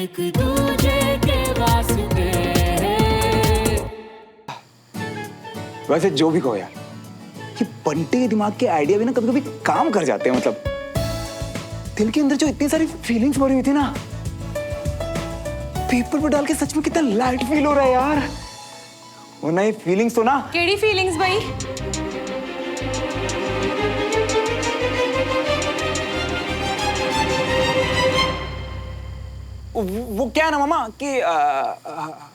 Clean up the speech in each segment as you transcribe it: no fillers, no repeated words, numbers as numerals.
एक दूजे के वास्ते। वैसे जो भी कहो यार, ये बंटे के दिमाग के आइडिया भी ना कभी कभी काम कर जाते हैं। मतलब दिल के अंदर जो इतनी सारी फीलिंग्स भरी हुई थी ना, पेपर पर डाल के सच में कितना लाइट फील हो रहा है यार। वो नई फीलिंग्स तो ना। केड़ी फीलिंग्स भाई? वो क्या है ना मामा कि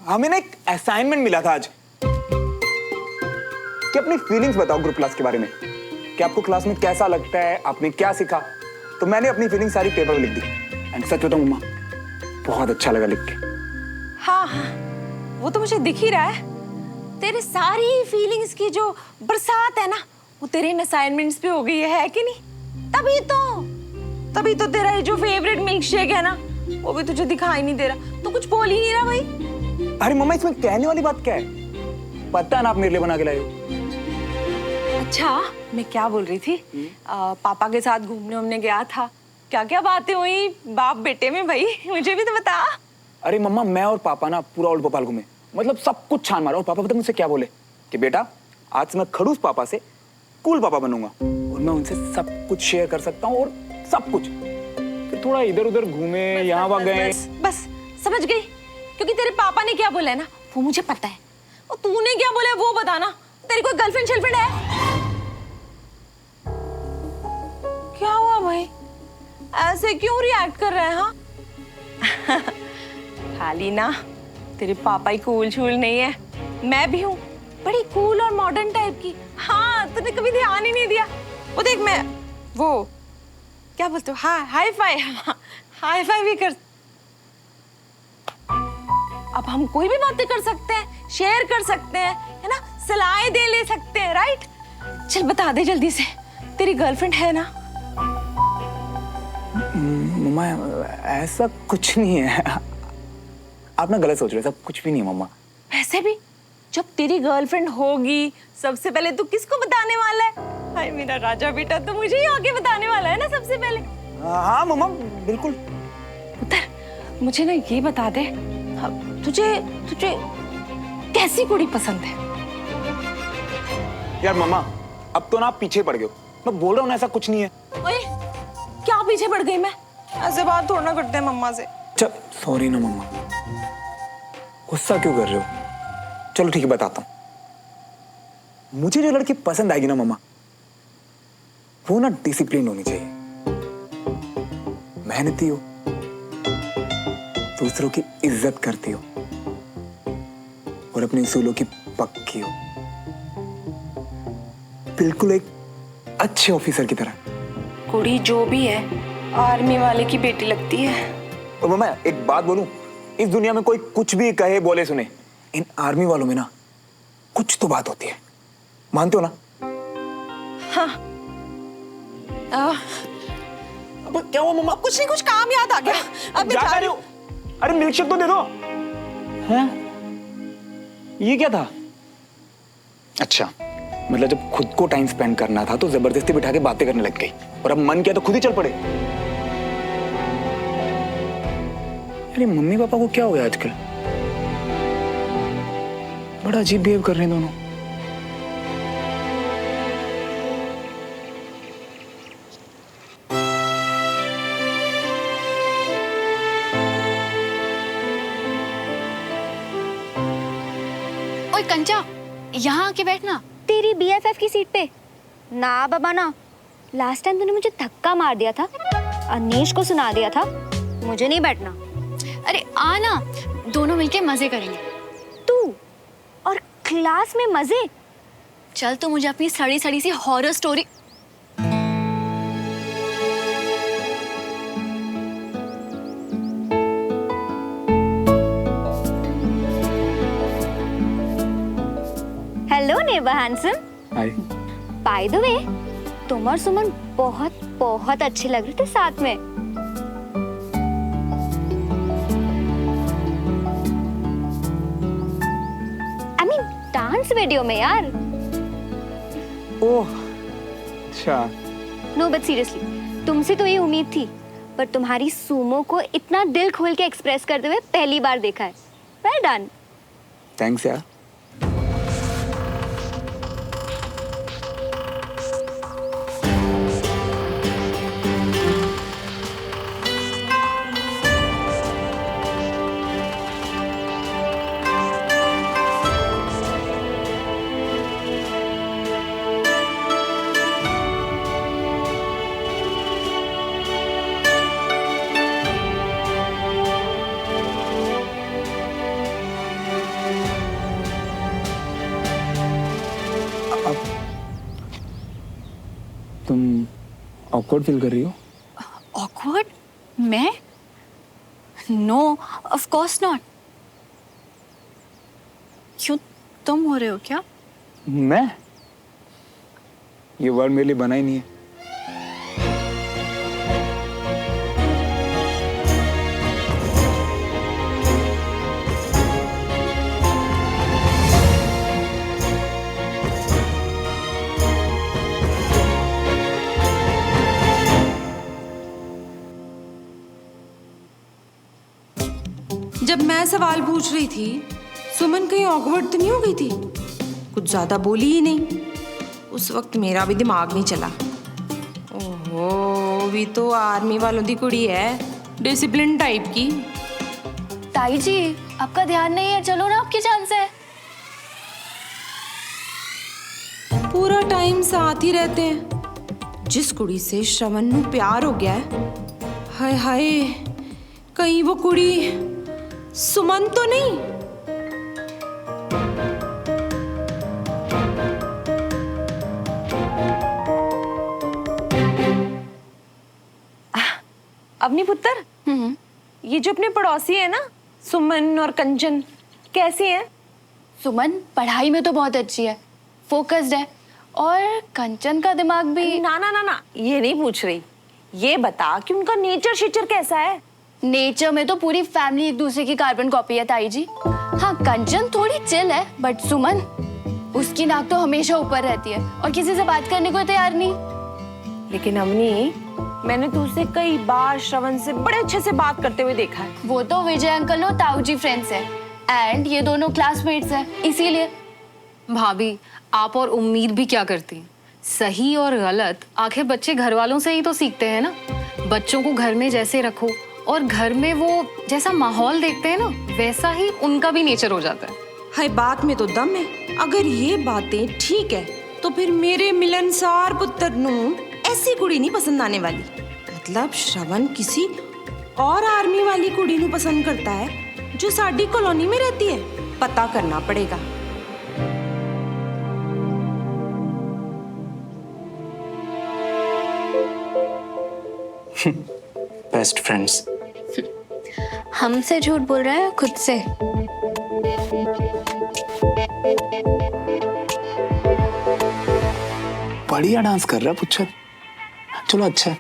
हमें ना एक असाइनमेंट मिला था आज कि अपनी फीलिंग्स बताओ ग्रुप क्लास के बारे में, कि आपको क्लास में कैसा लगता है, आपने क्या सीखा। तो मैंने अपनी फीलिंग्स सारी पेपर में लिख दी। एंड सच बताऊं मम्मा, बहुत अच्छा लगा लिख के। हाँ हाँ, वो तो मुझे दिख ही रहा है। तेरे सारी फीलिंग्स की जो बरसात है ना, वो तेरे इन असाइनमेंट्स पे हो गई है कि नहीं? तभी तो तेरा ये जो फेवरेट मिल्क शेक है ना, वो भी तुझे दिखाई नहीं दे रहा। तो कुछ बोल ही नहीं रहा भाई। अरे मम्मा, इसमें कहने वाली बात क्या है? पता है ना आप मेरे लिए बना के लाए हो। अच्छा, मैं क्या बोल रही थी, पापा के साथ घूमने हमने गया था, क्या क्या बातें हुई बाप बेटे में भाई, मुझे भी तो बता। अरे मम्मा, मैं और पापा ना पूरा ओल्ड भोपाल घूमे, मतलब सब कुछ छान मारा। और पापा पता मुझसे क्या बोले कि बेटा आज से मैं खड़ूस पापा से कूल पापा बनूंगा और मैं उनसे सब कुछ शेयर कर सकता हूँ और सब कुछ। फिर थोड़ा इधर उधर घूमे, यहाँ वहाँ गए। बस समझ गई, क्योंकि तेरे पापा ने क्या बोला है ना वो मुझे पता है, और तूने क्या बोला है वो बताना। तेरी कोई गर्लफ्रेंड शर्लफ्रेंड है? क्या हुआ भाई, ऐसे क्यों रिएक्ट कर रहे हैं? हाँ खाली ना तेरे पापा ही कूल शूल नहीं है, मैं भी हूँ बड़ी कूल और मॉडर्न टाइप की। हाँ तूने कभी ध्यान ही नहीं दिया। वो देख, मैं वो क्या बोलते हो, हाँ हाई फाई भी कर। अब हम कोई भी बातें कर सकते हैं, शेयर कर सकते हैं, है ना, सलाहें दे ले सकते हैं, राइट? चल बता दे जल्दी से, तेरी गर्लफ्रेंड है ना? मम्मा ऐसा कुछ नहीं है, आप ना गलत सोच रहे हैं। सब कुछ भी नहीं है मम्मा। वैसे भी जब तेरी गर्लफ्रेंड होगी सबसे पहले तू किसको बताने वाला है? हाय मेरा राजा बेटा, तो मुझे ही आगे बताने वाला है ना सबसे पहले। हाँ मम्मा बिल्कुल। उतर, मुझे ना ये बता दे, तुझे कैसी कुड़ी पसंद है? यार मम्मा, अब तो ना आप पीछे पड़ गए हो। मैं बोल रहा हूँ ना ऐसा कुछ नहीं है। ओए, क्या पीछे पड़ गई मैं? ऐसे बात थोड़ा ना करते हैं मम्मा से। चल सॉरी ना मम्मा, गुस्सा क्यों कर रहे हो? चलो ठीक है, बताता हूँ। मुझे जो लड़की पसंद आएगी ना मम्मा, वो ना डिसिप्लिन होनी चाहिए, मेहनती हो, दूसरों की इज्जत करती हो और अपने उसूलों की पक्की हो, बिल्कुल एक अच्छे ऑफिसर की तरह। कुड़ी जो भी है आर्मी वाले की बेटी लगती है। और मम्मा एक बात बोलूं, इस दुनिया में कोई कुछ भी कहे बोले सुने, इन आर्मी वालों में ना कुछ तो बात होती है, मानते हो ना? हाँ। अब क्या हुआ मम्मा? कुछ नहीं, कुछ काम याद आ गया। अब मैं जा रही हूँ। अरे मिल्कशेक तो दे दो। हैं? ये क्या था? अच्छा, मतलब जब खुद को टाइम स्पेंड करना था तो जबरदस्ती बिठा के बातें करने लग गई, और अब मन किया तो खुद ही चल पड़े। अरे मम्मी पापा को क्या हो गया आजकल? बड़ा अजीब बिहेव कर रहे हैं दोनों। ओए कंचा, यहाँ आके बैठना। तेरी बीएफएफ की सीट पे ना बाबा ना। लास्ट टाइम तूने मुझे धक्का मार दिया था, अनीश को सुना दिया था, मुझे नहीं बैठना। अरे आ ना, दोनों मिलके मजे करेंगे। तू और क्लास में मजे? चल तो मुझे अपनी सड़ी सड़ी सी हॉरर स्टोरी। हेलो नेबा handsome. Hi. By the way, तुम और सुमन बहुत बहुत अच्छे लग रहे थे साथ में। I mean, डांस वीडियो में यार। ओह अच्छा। नो बट सीरियसली, तुमसे तो ये उम्मीद थी, पर तुम्हारी सूमो को इतना दिल खोल के एक्सप्रेस करते हुए पहली बार देखा है। Well done. थैंक्स यार। तुम ऑकवर्ड फील कर रही हो? ऑकवर्ड? मैं? No, of course not. क्यों, तुम हो रहे हो क्या? मैं? ये वर्ड मेरे लिए बना ही नहीं है। जब मैं सवाल पूछ रही थी, सुमन कहीं ऑकवर्ड तो नहीं हो गई थी? कुछ ज्यादा बोली ही नहीं। उस वक्त मेरा भी दिमाग नहीं चला। ओहो, भी तो आर्मी वालों की कुड़ी है, डिसिप्लिन टाइप की। ताई जी, आपका ध्यान नहीं है, चलो ना, आपकी जान से। पूरा टाइम साथ ही रहते हैं। जिस कुड़ी से श्रवण नू प्यार हो गया है, हाय हाय, कहीं वो कुड़ी सुमन तो नहीं? अपनी पुत्र, ये जो अपने पड़ोसी है ना, सुमन और कंचन, कैसी है? सुमन पढ़ाई में तो बहुत अच्छी है, फोकस्ड है, और कंचन का दिमाग भी। ना ना ना ना, ये नहीं पूछ रही। ये बता कि उनका नेचर शेचर कैसा है? नेचर में तो पूरी फैमिली एक दूसरे की कार्बन कॉपी है ताई जी। हाँ, कंचन थोड़ी चिल है, बट सुमन, उसकी नाक तो हमेशा ऊपर रहती है और किसी से बात करने को तैयार नहीं। लेकिन अम्मी, मैंने तो उसे कई बार श्रवण से बड़े अच्छे से बात करते हुए देखा है। वो तो विजय अंकल और ताऊ जी फ्रेंड्स है, एंड ये दोनों क्लासमेट्स हैं, इसीलिए। भाभी, आप और उम्मीद भी क्या करती हैं? सही और गलत आखिर बच्चे घर वालों से ही तो सीखते हैं ना। बच्चों को घर में जैसे रखो और घर में वो जैसा माहौल देखते हैं ना, वैसा ही उनका भी नेचर हो जाता है। हाय, बात में तो दम है। अगर ये बातें ठीक है तो फिर मेरे मिलनसार पुत्र नू ऐसी कुड़ी नहीं पसंद आने वाली। मतलब श्रवण किसी और आर्मी वाली कुड़ी नू पसंद करता है जो साडी कॉलोनी में रहती है। पता करना पड़ेगा। Best friends. हमसे झूठ बोल रहा है, खुद से। बढ़िया डांस कर रहा है पुच्छर। चलो अच्छा है।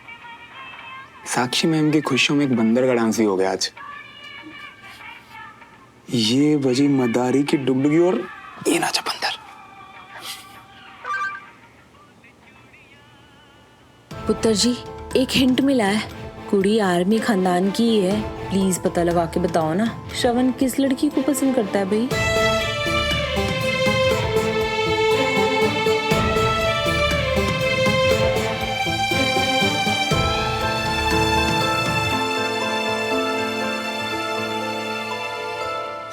साक्षी मैम की खुशियों में एक बंदर का डांस भी हो गया आज। ये बजी मदारी की डुगडुगी और ये नाचा बंदर। पुत्र जी, एक हिंट मिला है। कुड़ी आर्मी खानदान की ही है। प्लीज पता लगा के बताओ ना, श्रवण किस लड़की को पसंद करता है भाई?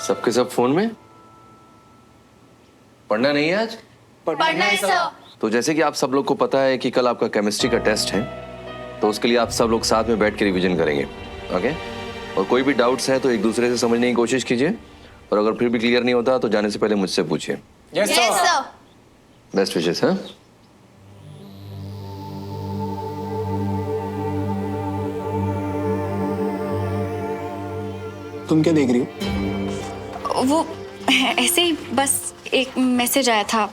सबके सब फोन में? पढ़ना नहीं है आज? पढ़ना है सर। तो जैसे कि आप सब लोग को पता है कि कल आपका केमिस्ट्री का टेस्ट है, तो उसके लिए आप सब लोग साथ में बैठ के रिवीजन करेंगे, ओके? और कोई भी डाउट्स है तो एक दूसरे से समझने की कोशिश कीजिए, और अगर फिर भी क्लियर नहीं होता तो जाने से पहले मुझसे पूछिए। Yes sir. Best wishes. हाँ, तुम क्या देख रही हो? वो ऐसे ही बस एक मैसेज आया था।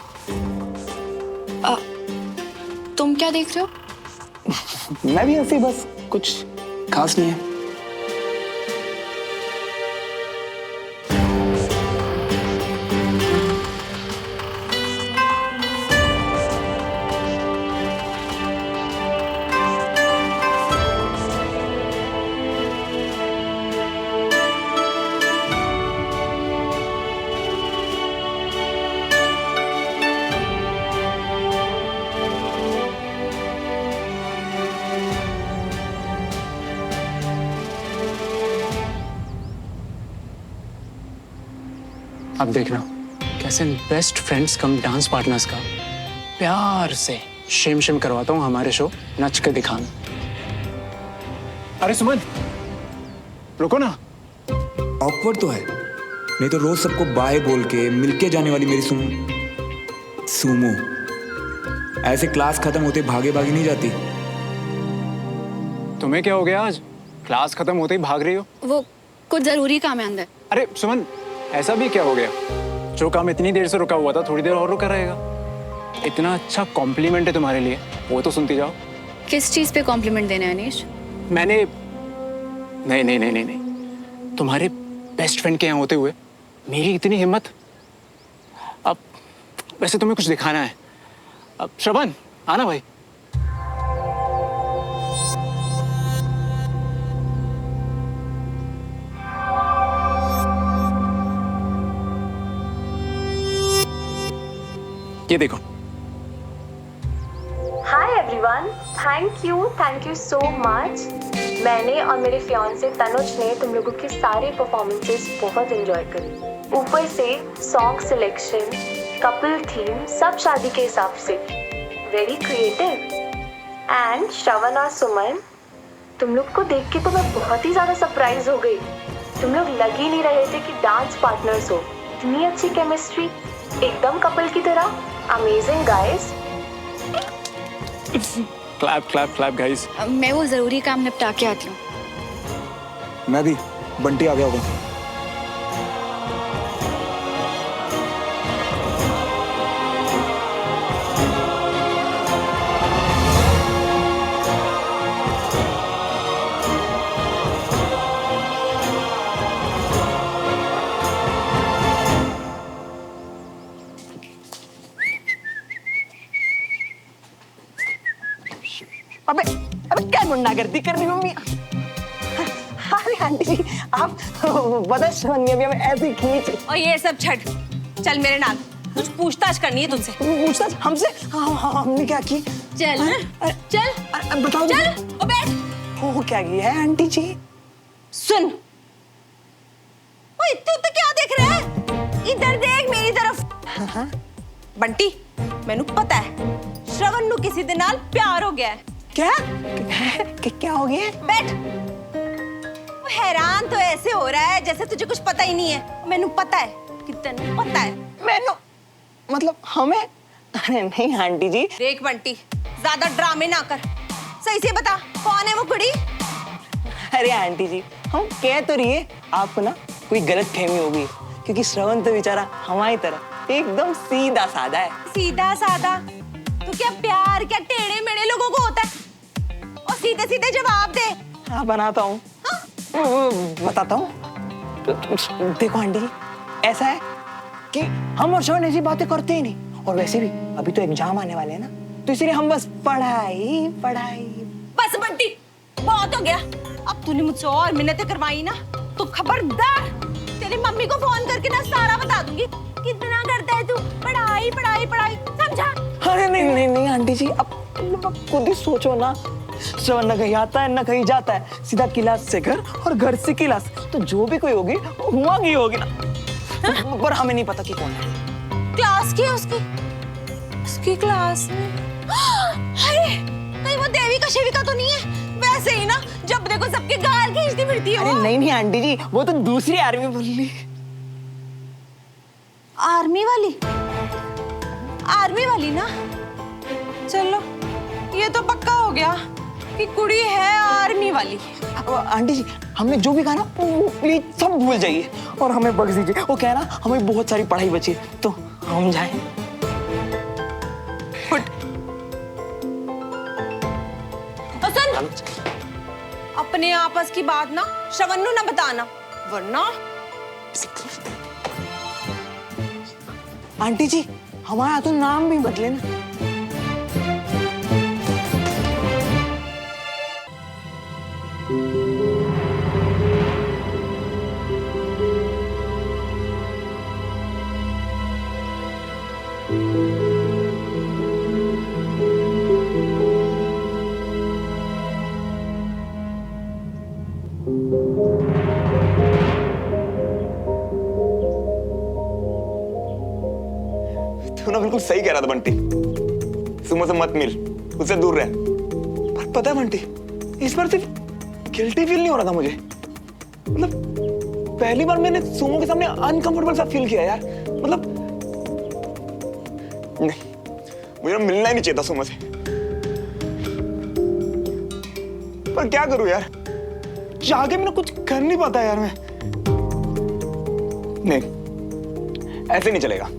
तुम क्या देख रहे हो? मैं भी ऐसे ही, बस कुछ खास नहीं है। अब देखना कैसे बेस्ट फ्रेंड्स कम डांस पार्टनर्स का प्यार से शेम शेम करवाता हूँ हमारे शो नच के दिखाना। अरे सुमन रुको ना। ऑकवर्ड तो है, नहीं तो रोज सबको बाय बोल के मिलके जाने वाली मेरी सुमो ऐसे क्लास खत्म होते भागे भागे नहीं जाती। तुम्हें क्या हो गया आज? क्लास खत्म होते ही भाग रही हो? वो कुछ जरूरी काम है अंदर। अरे सुमन ऐसा भी क्या हो गया? जो काम इतनी देर से रुका हुआ था थोड़ी देर और रुका रहेगा। इतना अच्छा कॉम्प्लीमेंट है तुम्हारे लिए, वो तो सुनती जाओ। किस चीज पे कॉम्प्लीमेंट देना है अनीश? मैंने नहीं नहीं नहीं नहीं नहीं तुम्हारे बेस्ट फ्रेंड के यहाँ होते हुए मेरी इतनी हिम्मत। अब वैसे तुम्हें कुछ दिखाना है। अब श्रवण आना भाई। ये देखो। Hi everyone, thank you so much. मैंने और मेरे फियांसे तनुज ने तुम लोगों की सारी परफॉर्मेंसेस बहुत एंजॉय करी। ऊपर से सॉन्ग सिलेक्शन, कपल थीम सब शादी के हिसाब से, वेरी क्रिएटिव। एंड श्रवण और सुमन, तुम लोग को देख के तो मैं बहुत ही ज़्यादा सरप्राइज हो गई। तुम लोग लग ही नहीं रहे थे कि डांस पार्टनर्स हो। इतनी अच्छी केमिस्ट्री, एकदम कपल की तरह। Amazing guys. Clap clap clap guys. मैं वो जरूरी काम निपटा के आती हूँ। मैं भी, बंटी आ गया होगा। अबे अबे क्या गुंडागर्दी कर रही हो मम्मी? अरे आंटी जी आप बता श्रवण अभी हमें ऐसे खींच। और ये सब छट, चल मेरे नाल, कुछ पूछताछ करनी है तुमसे। पूछताछ हमसे? हमने क्या की? चल चल बताओ। चल ओ बैठ। हो क्या किया है आंटी जी? सुन, ओ इतने क्या देख रहा है? इधर देख मेरी तरफ। बंटी, मैनू पता है श्रवण नू किसी दे नाल प्यार हो गया है। क्या हो गया? बैठ। वो हैरान तो ऐसे हो रहा है जैसे तुझे कुछ पता ही नहीं है। मैनू पता है कि तन्नू पता है। मैनू मतलब हमें? अरे नहीं आंटी जी। देख बंटी, ज्यादा ड्रामे ना कर, सही से बता कौन है वो कुड़ी? अरे आंटी जी हम कह तो रही है आपको ना कोई गलत फहमी होगी, क्योंकि श्रवण तो बेचारा हमारी तरह एकदम सीधा साधा है। सीधा साधा? तो क्या प्यार क्या टेढ़े मेढ़े लोगों को होता है? और सीधे सीधे जवाब दे। हाँ बनाता हूँ। बताता हूँ। देखो आंटी जी, ऐसा है कि हम और श्रवण ऐसी बातें करते ही नहीं, और वैसे भी अभी तो एग्जाम आने वाले हैं ना, तो इसलिए हम बस पढ़ाई पढ़ाई। बस बंटी, बहुत हो गया। अब तूने मुझसे और मिन्नतें करवाई ना तो खबरदार तेरी मम्मी को फोन करके ना सारा बता दूंगी। कितना करता है तू पढ़ाई पढ़ाई पढ़ाई, समझा? अरे नहीं नहीं नहीं आंटी जी, अब खुद ही सोचो ना, श्रवण न कहीं आता है न कहीं जाता है, सीधा क्लास से घर और घर से क्लास, तो जो भी कोई होगी वो हुआ की होगी ना। पर हमें नहीं पता कि कौन है। क्लास की है उसकी क्लास में। अरे कहीं वो देविका शिविका तो नहीं है? वैसे ही ना जब देखो सबके गाल खींचती फिरती है। अरे नहीं नहीं आंटी जी, वो तो दूसरी आर्मी बोल रही। आर्मी वाली ना? चलो ये तो पक्का हो गया कि कुड़ी है आर्मी वाली। आंटी जी हमने जो भी कहा ना वो प्लीज सब भूल जाइए और हमें बख्श दीजिए। वो कह ना हमें बहुत सारी पढ़ाई बची है, तो हम जाएं। सुन, अपने आपस की बात ना श्रवण नू ना बताना, वरना। आंटी जी हमारा तो नाम भी बदले ना। बिल्कुल सही कह रहा था बंटी, सुमो से मत मिल, उससे दूर रह। पर पता है बंटी, इस बार सिर्फ गिल्टी फील नहीं हो रहा था मुझे। मतलब पहली बार मैंने सुमो के सामने अनकंफर्टेबल सा फील किया यार। मतलब नहीं, मुझे मिलना ही नहीं चाहिए था सुमो से। पर क्या करूं यार, जाके मैं कुछ कर नहीं पाता यार मैं। नहीं, ऐसे नहीं चलेगा।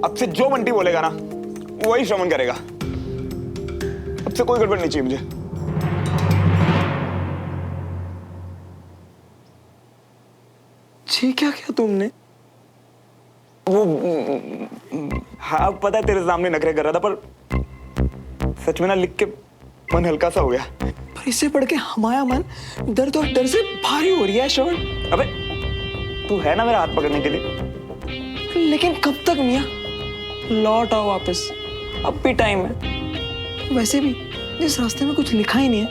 अब से जो बंटी बोलेगा ना वही श्रवण करेगा। अब से कोई गड़बड़ नहीं चाहिए मुझे। जी क्या किया तुमने? वो हाँ पता है तेरे सामने नखरे कर रहा था, पर सच में ना लिख के मन हल्का सा हो गया। पर इससे पढ़ के हमारा मन दर्द और डर से भारी हो रही है श्रवण। अबे तू है ना मेरा हाथ पकड़ने के लिए, लेकिन कब तक मियां? लौट आओ वापस, अब भी टाइम है। वैसे भी जिस रास्ते में कुछ लिखा ही नहीं है,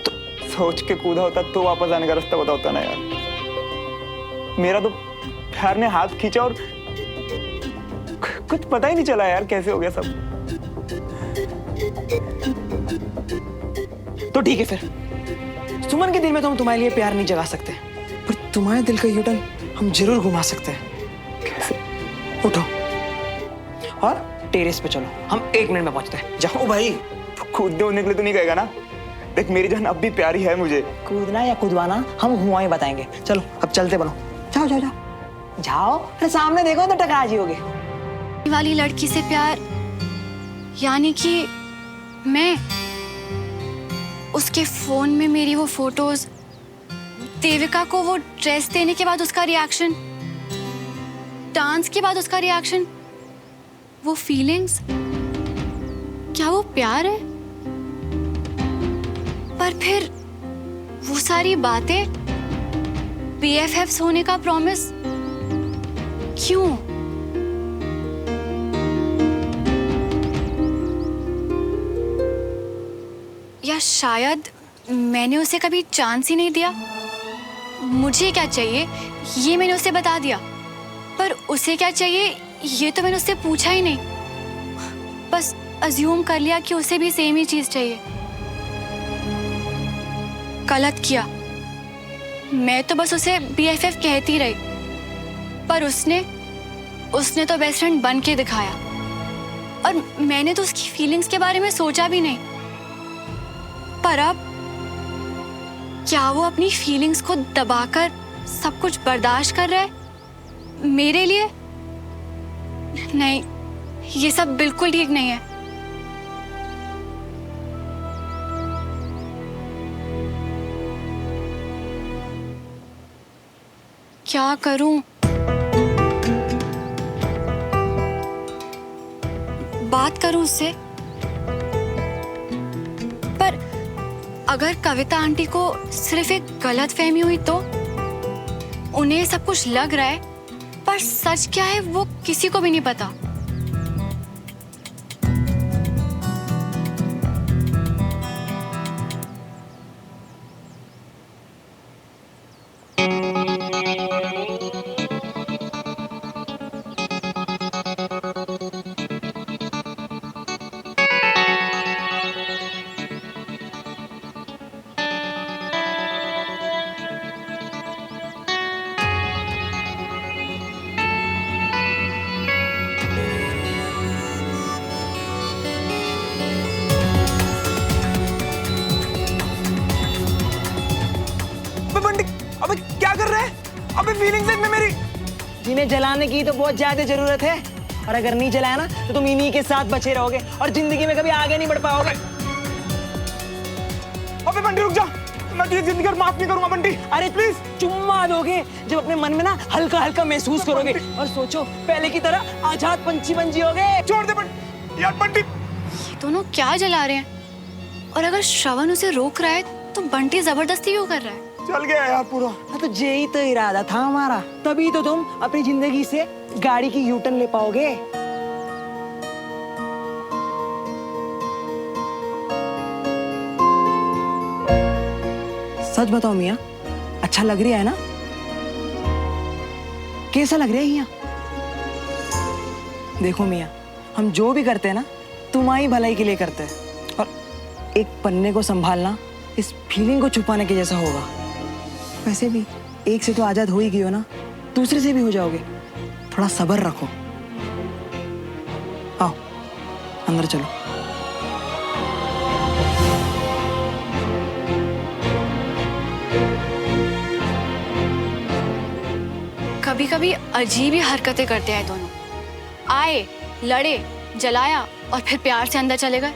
तो सोच के कूदा होता तो वापस आने का रास्ता बता होता ना यार। मेरा तो प्यार ने हाथ खींचा और कुछ पता ही नहीं चला यार कैसे हो गया सब। तो ठीक है फिर, सुमन के दिल में तो हम तुम्हारे लिए प्यार नहीं जगा सकते, पर तुम्हारे दिल का यूटर्न हम जरूर घुमा सकते हैं। कैसे? उठो और टेरेस पे चलो, हम 1 मिनट में पहुंचते हैं। जाओ भाई, कूदने उड़ने के लिए तो नहीं कहेगा ना? देख मेरी जान अब भी प्यारी है मुझे। कूदना या कूदवाना हम हुआ ही बताएंगे। चलो अब चलते बनो, जाओ जाओ जाओ जाओ। अरे सामने देखो तो टकरा जाओगे। वाली लड़की से प्यार, यानी कि मैं उसके फोन में मेरी वो फोटोज, देविका को वो ड्रेस देने के बाद उसका रिएक्शन, डांस के बाद उसका रिएक्शन, वो फीलिंग्स, क्या वो प्यार है? पर फिर वो सारी बातें, BFFs होने का प्रॉमिस, क्यों? या शायद मैंने उसे कभी चांस ही नहीं दिया। मुझे क्या चाहिए ये मैंने उसे बता दिया, पर उसे क्या चाहिए ये तो मैंने उससे पूछा ही नहीं। बस अज्यूम कर लिया कि उसे भी सेम ही चीज चाहिए। गलत किया, मैं तो बस उसे BFF कहती रही, पर उसने तो बेस्ट फ्रेंड बन के दिखाया, और मैंने तो उसकी फीलिंग्स के बारे में सोचा भी नहीं। पर अब क्या वो अपनी फीलिंग्स को दबाकर सब कुछ बर्दाश्त कर रहा है मेरे लिए? नहीं, ये सब बिल्कुल ठीक नहीं है। क्या करूं? बात करूं उससे? पर अगर कविता आंटी को सिर्फ एक गलतफहमी हुई तो? उन्हें सब कुछ लग रहा है, पर सच क्या है वो किसी को भी नहीं पता। अबे क्या कर रहे हैं? अबे फीलिंग्स में मेरी। जिन्हें जलाने की तो बहुत ज्यादा जरूरत है, और अगर नहीं जलाया ना तो तुम इन्हीं के साथ बचे रहोगे और जिंदगी में कभी आगे नहीं बढ़ पाओगे। अबे बंटी रुक जा, मैं तुझे जिंदगी भर माफ नहीं करूंगा बंटी। अरे प्लीज चुम्मा दोगे जब अपने मन में ना हल्का हल्का महसूस करोगे, और सोचो पहले की तरह आजाद पंछी बन जियोगे। छोड़ दे बंटी यार। बंटी ये दोनों क्या जला रहे हैं? और अगर श्रवण उसे रोक रहा है तो बंटी जबरदस्ती क्यों कर रहा है? चल गया यार पूरा। हाँ तो यही तो इरादा था हमारा, तभी तो तुम अपनी जिंदगी से गाड़ी की यूटर्न ले पाओगे। सच बताओ मियाँ, अच्छा लग रहा है ना? कैसा लग रहा है यहाँ? देखो मियाँ, हम जो भी करते हैं ना तुम्हारी भलाई के लिए करते हैं, और एक पन्ने को संभालना इस फीलिंग को छुपाने के जैसा होगा। वैसे भी एक से तो आजाद हो ही गई हो ना, दूसरे से भी हो जाओगे। थोड़ा सब्र रखो। आओ अंदर चलो। कभी कभी अजीब ही हरकतें करते हैं दोनों। आए, लड़े, जलाया और फिर प्यार से अंदर चले गए।